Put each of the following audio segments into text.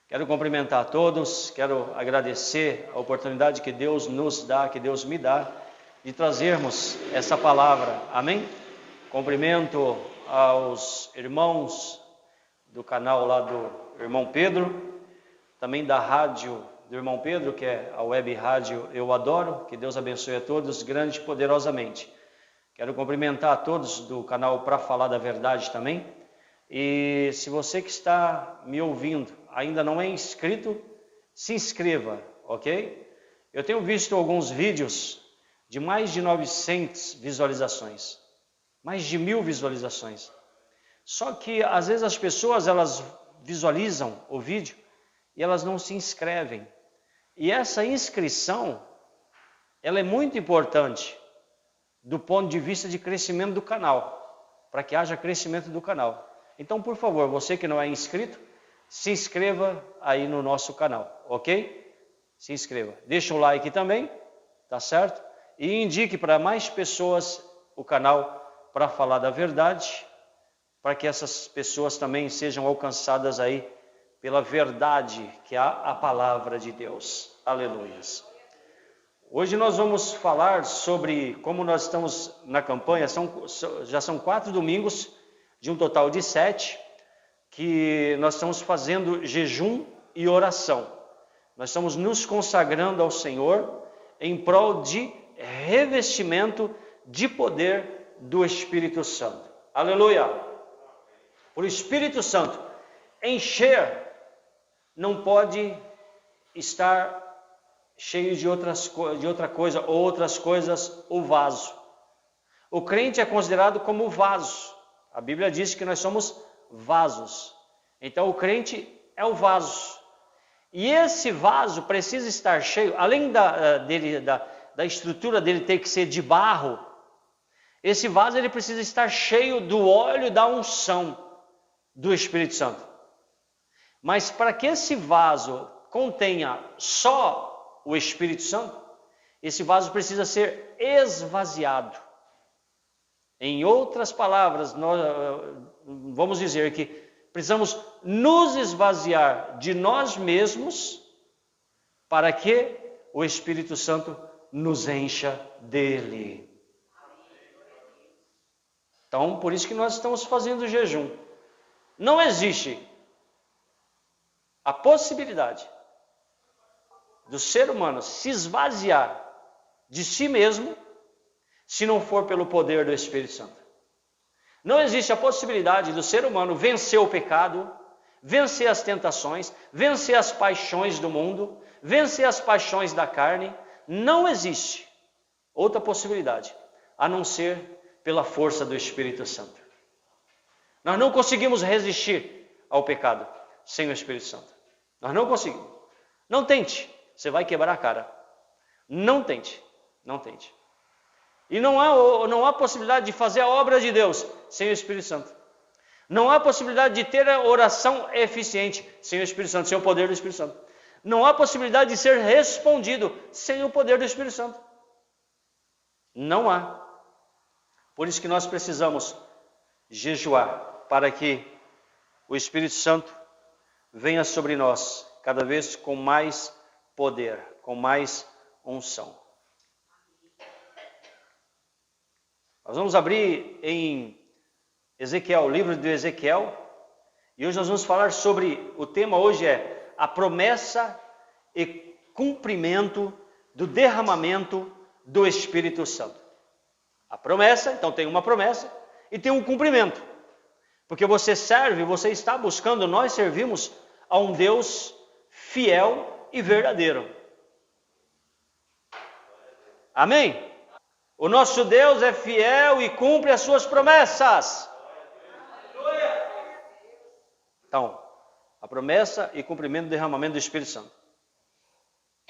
Quero cumprimentar a todos, quero agradecer a oportunidade que Deus nos dá, que Deus me dá, de trazermos essa palavra, amém? Cumprimento aos irmãos do canal lá do irmão Pedro, também da rádio do irmão Pedro, que é a web rádio Eu Adoro, que Deus abençoe a todos grande e poderosamente. Quero cumprimentar a todos do canal Pra Falar da Verdade também, e se você que está me ouvindo ainda não é inscrito, se inscreva, ok? Eu tenho visto alguns vídeos de mais de 900 visualizações, mais de 1000 visualizações. Só que às vezes as pessoas elas visualizam o vídeo e elas não se inscrevem. E essa inscrição, ela é muito importante do ponto de vista de crescimento do canal, para que haja crescimento do canal. Então, por favor, você que não é inscrito, se inscreva aí no nosso canal, ok? Se inscreva. Deixa um like também, tá certo? E indique para mais pessoas o canal Pra Falar da Verdade, para que essas pessoas também sejam alcançadas aí pela verdade, que é a palavra de Deus. Aleluias. Hoje nós vamos falar sobre como nós estamos na campanha, já são 4 domingos, de um total de 7, que nós estamos fazendo jejum e oração. Nós estamos nos consagrando ao Senhor em prol de revestimento de poder do Espírito Santo. Aleluia! Por Espírito Santo, encher não pode estar cheio de outra coisa, ou outras coisas, o vaso. O crente é considerado como vaso. A Bíblia diz que nós somos vasos. Então o crente é o vaso. E esse vaso precisa estar cheio, além da estrutura dele ter que ser de barro, esse vaso ele precisa estar cheio do óleo da unção do Espírito Santo. Mas para que esse vaso contenha só o Espírito Santo, esse vaso precisa ser esvaziado. Em outras palavras, nós vamos dizer que precisamos nos esvaziar de nós mesmos para que o Espírito Santo nos encha dele. Então, por isso que nós estamos fazendo o jejum. Não existe a possibilidade do ser humano se esvaziar de si mesmo se não for pelo poder do Espírito Santo. Não existe a possibilidade do ser humano vencer o pecado, vencer as tentações, vencer as paixões do mundo, vencer as paixões da carne. Não existe outra possibilidade a não ser pela força do Espírito Santo. Nós não conseguimos resistir ao pecado sem o Espírito Santo. Nós não conseguimos. Não tente, você vai quebrar a cara. Não tente, não tente. E não há possibilidade de fazer a obra de Deus sem o Espírito Santo. Não há possibilidade de ter a oração eficiente sem o Espírito Santo, sem o poder do Espírito Santo. Não há possibilidade de ser respondido sem o poder do Espírito Santo. Não há. Por isso que nós precisamos jejuar, para que o Espírito Santo venha sobre nós cada vez com mais poder, com mais unção. Nós vamos abrir em Ezequiel, livro de Ezequiel, e hoje nós vamos falar sobre, o tema hoje é a promessa e cumprimento do derramamento do Espírito Santo. A promessa, então tem uma promessa e tem um cumprimento, porque você serve, você está buscando, nós servimos a um Deus fiel e verdadeiro. Amém? O nosso Deus é fiel e cumpre as suas promessas. Então, a promessa e cumprimento do derramamento do Espírito Santo.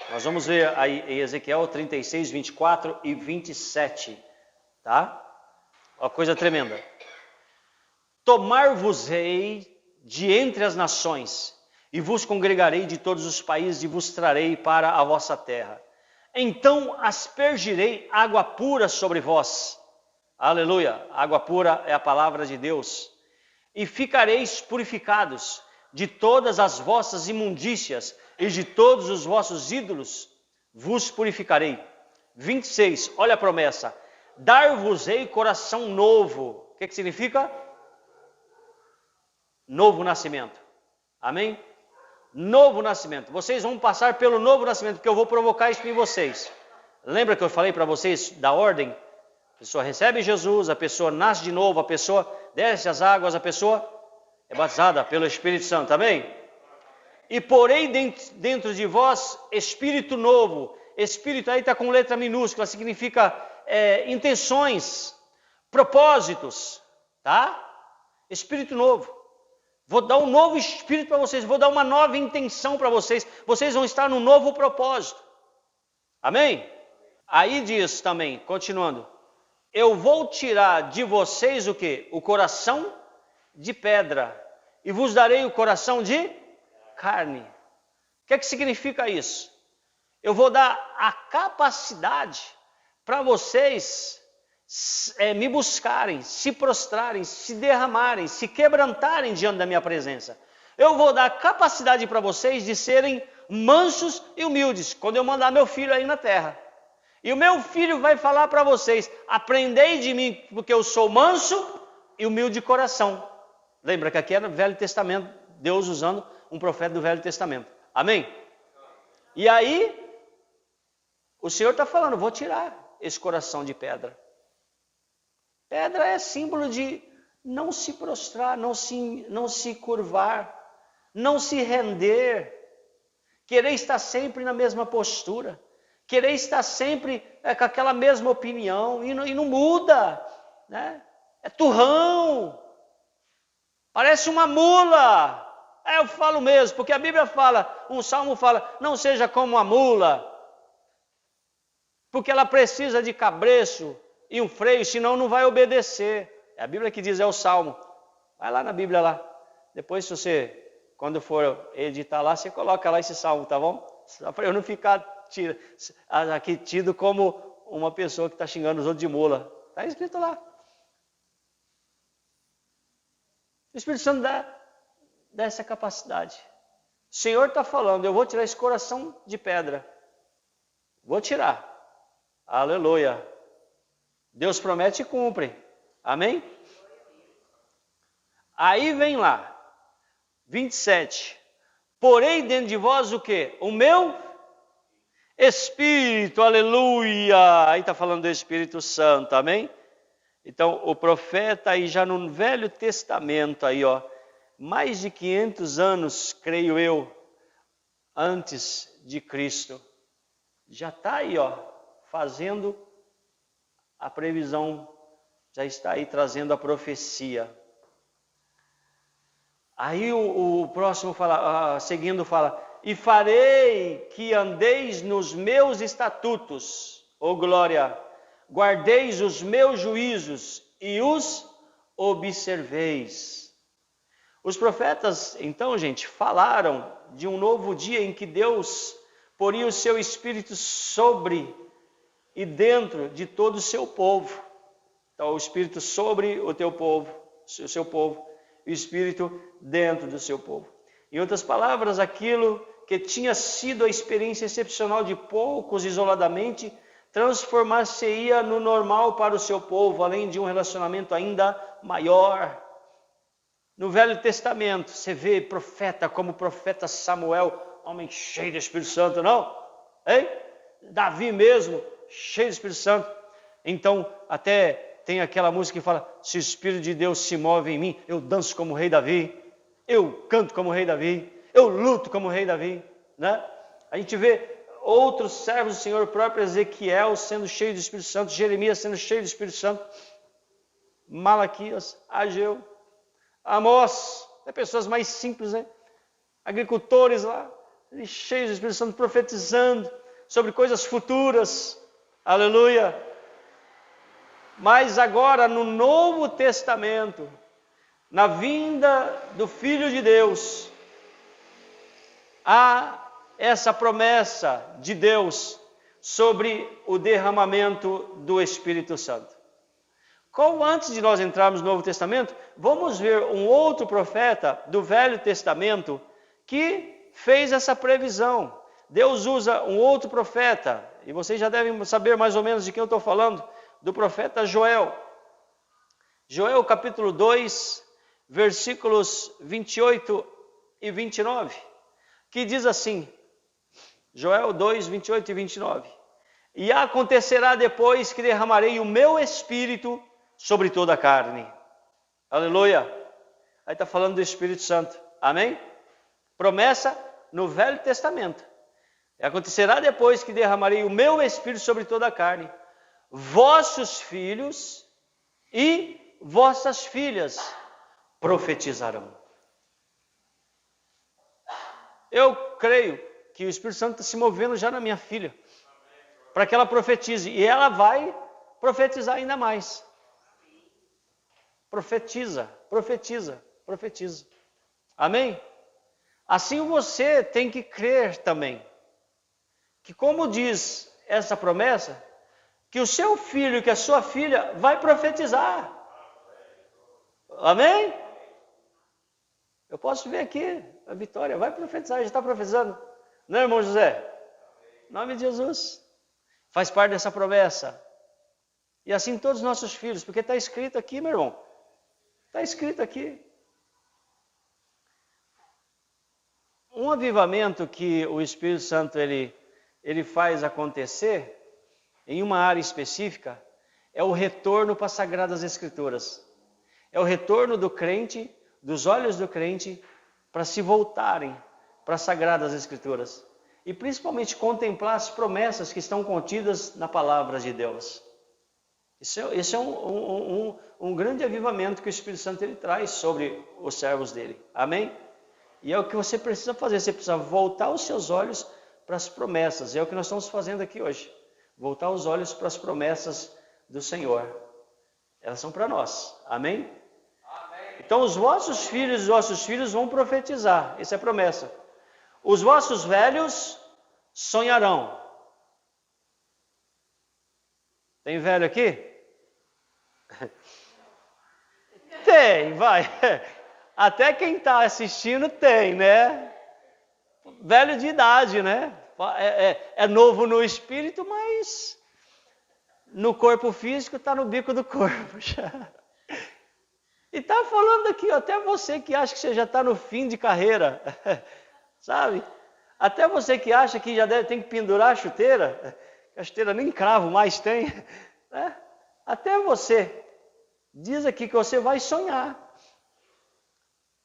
Nós vamos ver aí em Ezequiel 36, 24 e 27. Tá? Uma coisa tremenda. Tomar-vos-ei de entre as nações, e vos congregarei de todos os países, e vos trarei para a vossa terra. Então aspergirei água pura sobre vós. Aleluia! Água pura é a palavra de Deus. E ficareis purificados. de todas as vossas imundícias e de todos os vossos ídolos vos purificarei. 26, olha a promessa. Dar-vos-ei coração novo. O que significa? Novo nascimento. Amém? Novo nascimento. Vocês vão passar pelo novo nascimento, porque eu vou provocar isso em vocês. Lembra que eu falei para vocês da ordem? A pessoa recebe Jesus, a pessoa nasce de novo, a pessoa desce as águas, a pessoa é batizada pelo Espírito Santo. Amém? E porei dentro de vós Espírito novo. Espírito aí está com letra minúscula, significa intenções, propósitos, tá? Espírito novo. Vou dar um novo espírito para vocês, vou dar uma nova intenção para vocês. Vocês vão estar num novo propósito. Amém? Aí diz também, continuando. Eu vou tirar de vocês o quê? O coração de pedra. E vos darei o coração de carne. O que significa isso? Eu vou dar a capacidade para vocês me buscarem, se prostrarem, se derramarem, se quebrantarem diante da minha presença. Eu vou dar capacidade para vocês de serem mansos e humildes, quando eu mandar meu filho aí na terra. E o meu filho vai falar para vocês, aprendei de mim, porque eu sou manso e humilde de coração. Lembra que aqui era o Velho Testamento, Deus usando um profeta do Velho Testamento. Amém? E aí, o Senhor está falando, vou tirar esse coração de pedra. Pedra é símbolo de não se prostrar, não se curvar, não se render, querer estar sempre na mesma postura, querer estar sempre com aquela mesma opinião e não muda, né? É turrão, parece uma mula. Eu falo mesmo, porque a Bíblia fala, um salmo fala, não seja como a mula, porque ela precisa de cabresto e um freio, senão não vai obedecer. É a Bíblia que diz, é o Salmo. Vai lá na Bíblia lá. Depois, se você, quando for editar lá, você coloca lá esse Salmo, tá bom? Só para eu não ficar aqui tido como uma pessoa que está xingando os outros de mula. Está escrito lá. O Espírito Santo dá essa capacidade. O Senhor está falando, eu vou tirar esse coração de pedra. Vou tirar. Aleluia. Deus promete e cumpre. Amém? Aí vem lá. 27. Porém dentro de vós o quê? O meu Espírito. Aleluia. Aí está falando do Espírito Santo. Amém? Então o profeta aí já no Velho Testamento aí, ó. Mais de 500 anos, creio eu, antes de Cristo. Já está aí, ó. Fazendo a previsão, já está aí trazendo a profecia. Aí o próximo fala, seguindo fala, e farei que andeis nos meus estatutos, ó glória, guardeis os meus juízos e os observeis. Os profetas, então, gente, falaram de um novo dia em que Deus poria o seu Espírito sobre e dentro de todo o seu povo. Então, o Espírito sobre o teu povo, o seu povo, e o Espírito dentro do seu povo. Em outras palavras, aquilo que tinha sido a experiência excepcional de poucos isoladamente, transformar-se-ia no normal para o seu povo, além de um relacionamento ainda maior. No Velho Testamento, você vê profeta como o profeta Samuel, homem cheio do Espírito Santo, não? Hein? Davi mesmo, cheio do Espírito Santo. Então, até tem aquela música que fala, se o Espírito de Deus se move em mim, eu danço como o rei Davi, eu canto como o rei Davi, eu luto como o rei Davi, né? A gente vê outros servos do Senhor, próprio Ezequiel sendo cheio do Espírito Santo, Jeremias sendo cheio do Espírito Santo, Malaquias, Ageu, Amós, pessoas mais simples, né? Agricultores lá, cheios do Espírito Santo, profetizando sobre coisas futuras, aleluia. Mas agora no Novo Testamento, na vinda do Filho de Deus, há essa promessa de Deus sobre o derramamento do Espírito Santo. Como antes de nós entrarmos no Novo Testamento, vamos ver um outro profeta do Velho Testamento que fez essa previsão. Deus usa um outro profeta, e vocês já devem saber mais ou menos de quem eu estou falando, do profeta Joel. Joel capítulo 2, versículos 28 e 29, que diz assim, Joel 2, 28 e 29. E acontecerá depois que derramarei o meu espírito sobre toda a carne. Aleluia. Aí está falando do Espírito Santo. Amém? Promessa no Velho Testamento. E acontecerá depois que derramarei o meu espírito sobre toda a carne. Vossos filhos e vossas filhas profetizarão. Eu creio que o Espírito Santo está se movendo já na minha filha, para que ela profetize, e ela vai profetizar ainda mais. Profetiza, profetiza, profetiza. Amém? Assim você tem que crer também, que como diz essa promessa, que o seu filho, que a sua filha vai profetizar. Amém? Eu posso ver aqui, a Vitória vai profetizar, já está profetizando. Não é, irmão José? Em nome de Jesus. Faz parte dessa promessa. E assim todos os nossos filhos, porque está escrito aqui, meu irmão. Está escrito aqui. Um avivamento que o Espírito Santo ele faz acontecer em uma área específica é o retorno para as Sagradas Escrituras. É o retorno do crente, dos olhos do crente, para se voltarem para as Sagradas Escrituras. E principalmente contemplar as promessas que estão contidas na palavra de Deus. Esse é um grande avivamento que o Espírito Santo ele traz sobre os servos dele. Amém? E é o que você precisa fazer. Você precisa voltar os seus olhos para as promessas. É o que nós estamos fazendo aqui hoje. Voltar os olhos para as promessas do Senhor. Elas são para nós. Amém? Então os vossos filhos vão profetizar. Essa é a promessa. Os vossos velhos sonharão. Tem velho aqui? Tem, vai. Até quem está assistindo tem, né? Velho de idade, né? É novo no espírito, mas no corpo físico está no bico do corpo já. E está falando aqui, até você que acha que você já está no fim de carreira, sabe? Até você que acha que já tem que pendurar a chuteira nem cravo mais tem, né? Até você, diz aqui que você vai sonhar.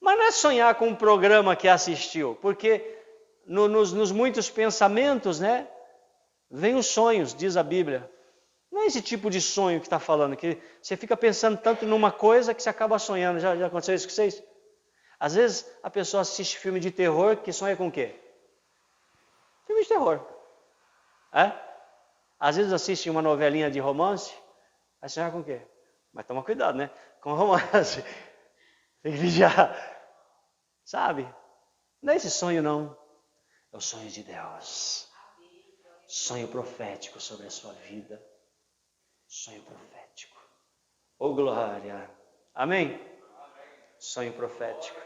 Mas não é sonhar com um programa que assistiu, porque nos muitos pensamentos, né, vem os sonhos, diz a Bíblia. Não é esse tipo de sonho que está falando, que você fica pensando tanto numa coisa que você acaba sonhando. Já aconteceu isso com vocês? Às vezes a pessoa assiste filme de terror que sonha com o quê? Filme de terror. Às vezes assiste uma novelinha de romance, vai sonhar com o quê? Mas toma cuidado, né? Com romance. Tem que vigiar. Sabe? Não é esse sonho, não. É o sonho de Deus. Sonho profético sobre a sua vida. Sonho profético. Oh, glória. Amém? Sonho profético.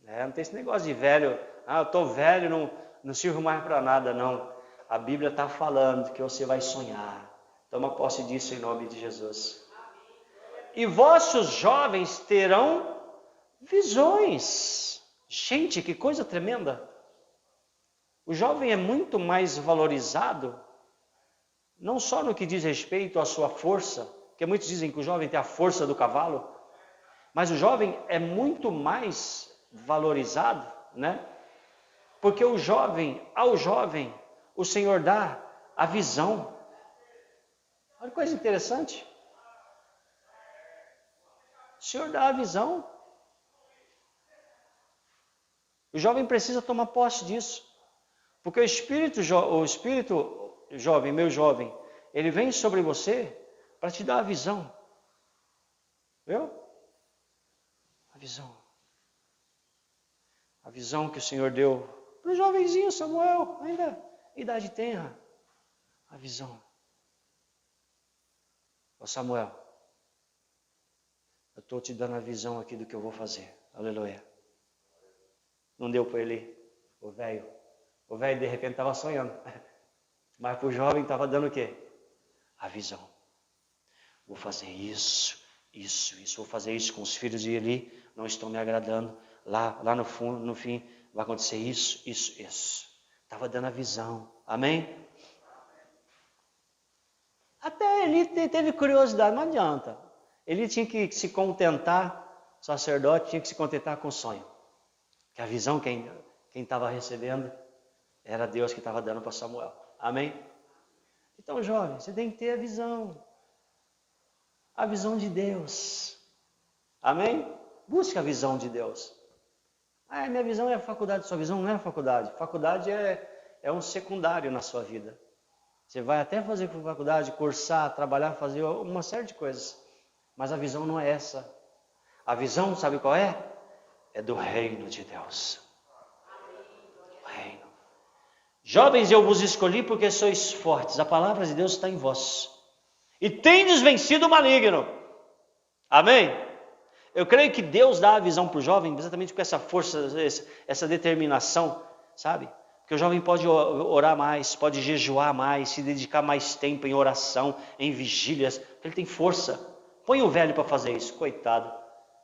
Não tem esse negócio de velho. Eu estou velho, não sirvo mais para nada, não. A Bíblia está falando que você vai sonhar. Toma posse disso em nome de Jesus. E vossos jovens terão visões. Gente, que coisa tremenda. O jovem é muito mais valorizado, não só no que diz respeito à sua força, porque muitos dizem que o jovem tem a força do cavalo, mas o jovem é muito mais valorizado, né? Porque ao jovem, o Senhor dá a visão. Olha que coisa interessante. O Senhor dá a visão. O jovem precisa tomar posse disso. Porque o espírito jovem, meu jovem, ele vem sobre você para te dar a visão. Viu? A visão. A visão que o Senhor deu para o jovenzinho Samuel, ainda idade tenra. A visão. Ô Samuel, estou te dando a visão aqui do que eu vou fazer. Aleluia. Não deu para ele, o velho. O velho de repente estava sonhando. Mas para o jovem estava dando o quê? A visão. Vou fazer isso. Vou fazer isso com os filhos de Eli. Não estão me agradando. Lá no fundo, no fim, vai acontecer isso. Estava dando a visão. Amém? Até Eli teve curiosidade, não adianta. Ele tinha que se contentar, o sacerdote tinha que se contentar com o sonho. Que a visão, quem estava recebendo, era Deus que estava dando para Samuel. Amém? Então, jovem, você tem que ter a visão. A visão de Deus. Amém? Busque a visão de Deus. Minha visão é a faculdade, sua visão não é a faculdade. Faculdade é um secundário na sua vida. Você vai até fazer faculdade, cursar, trabalhar, fazer uma série de coisas. Mas a visão não é essa. A visão, sabe qual é? É do reino de Deus. O reino. Jovens, eu vos escolhi porque sois fortes. A palavra de Deus está em vós. E tendes vencido o maligno. Amém? Eu creio que Deus dá a visão para o jovem exatamente com essa força, essa determinação, sabe? Porque o jovem pode orar mais, pode jejuar mais, se dedicar mais tempo em oração, em vigílias, porque ele tem força. Põe o velho para fazer isso, coitado.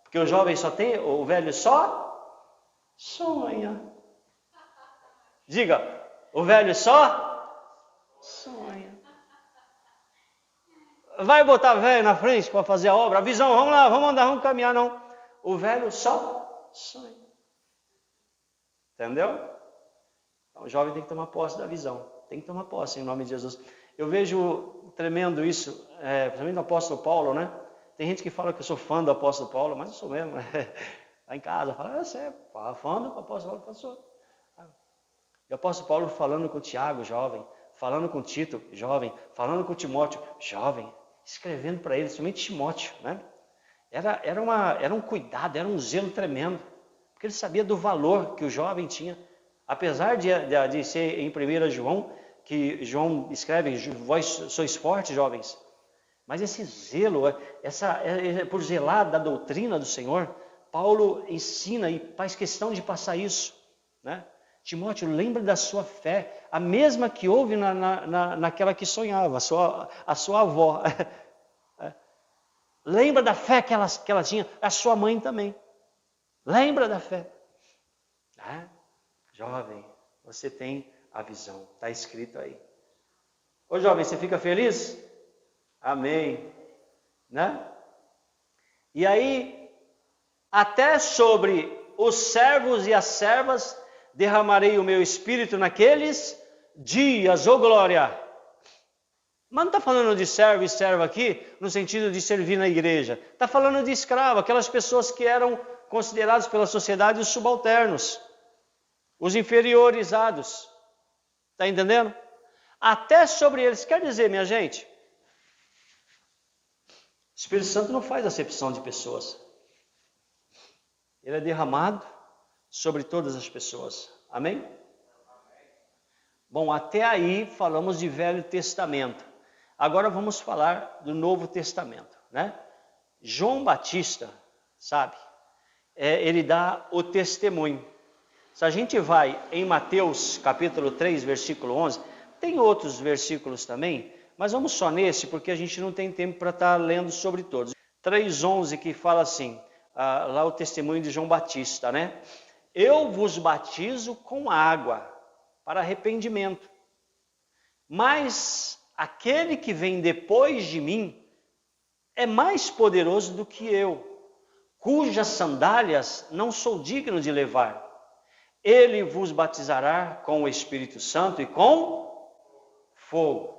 Porque o jovem o velho só sonha. Diga, o velho só sonha. Vai botar velho na frente para fazer a obra, a visão, vamos lá, vamos andar, vamos caminhar, não. O velho só sonha. Entendeu? Então, o jovem tem que tomar posse da visão. Tem que tomar posse em nome de Jesus. Eu vejo tremendo isso, principalmente do apóstolo Paulo, né? Tem gente que fala que eu sou fã do apóstolo Paulo, mas eu sou mesmo. Lá em casa, fala, você é fã do apóstolo Paulo? Eu sou. E o apóstolo Paulo falando com o Tiago, jovem, falando com o Tito, jovem, falando com o Timóteo, jovem, escrevendo para ele, somente Timóteo, né? Era um cuidado, era um zelo tremendo, porque ele sabia do valor que o jovem tinha. Apesar de ser em 1 João, que João escreve, vós sois fortes, jovens, mas esse zelo, por zelar da doutrina do Senhor, Paulo ensina e faz questão de passar isso, né? Timóteo, lembra da sua fé, a mesma que houve naquela que sonhava, a sua avó. Lembra da fé que ela tinha, a sua mãe também. Lembra da fé. Jovem, você tem a visão, está escrito aí. Ô jovem, você fica feliz? Amém. Né? E aí, até sobre os servos e as servas, derramarei o meu espírito naqueles dias, ô glória. Mas não está falando de servo e serva aqui, no sentido de servir na igreja. Está falando de escravo, aquelas pessoas que eram consideradas pela sociedade os subalternos, os inferiorizados. Está entendendo? Até sobre eles. Quer dizer, minha gente, o Espírito Santo não faz acepção de pessoas. Ele é derramado sobre todas as pessoas. Amém? Bom, até aí falamos de Velho Testamento. Agora vamos falar do Novo Testamento, né? João Batista, sabe? Ele dá o testemunho. Se a gente vai em Mateus capítulo 3, versículo 11, tem outros versículos também, mas vamos só nesse, porque a gente não tem tempo para estar lendo sobre todos. 3,11 que fala assim, lá o testemunho de João Batista, né? Eu vos batizo com água para arrependimento, mas aquele que vem depois de mim é mais poderoso do que eu, cujas sandálias não sou digno de levar. Ele vos batizará com o Espírito Santo e com fogo.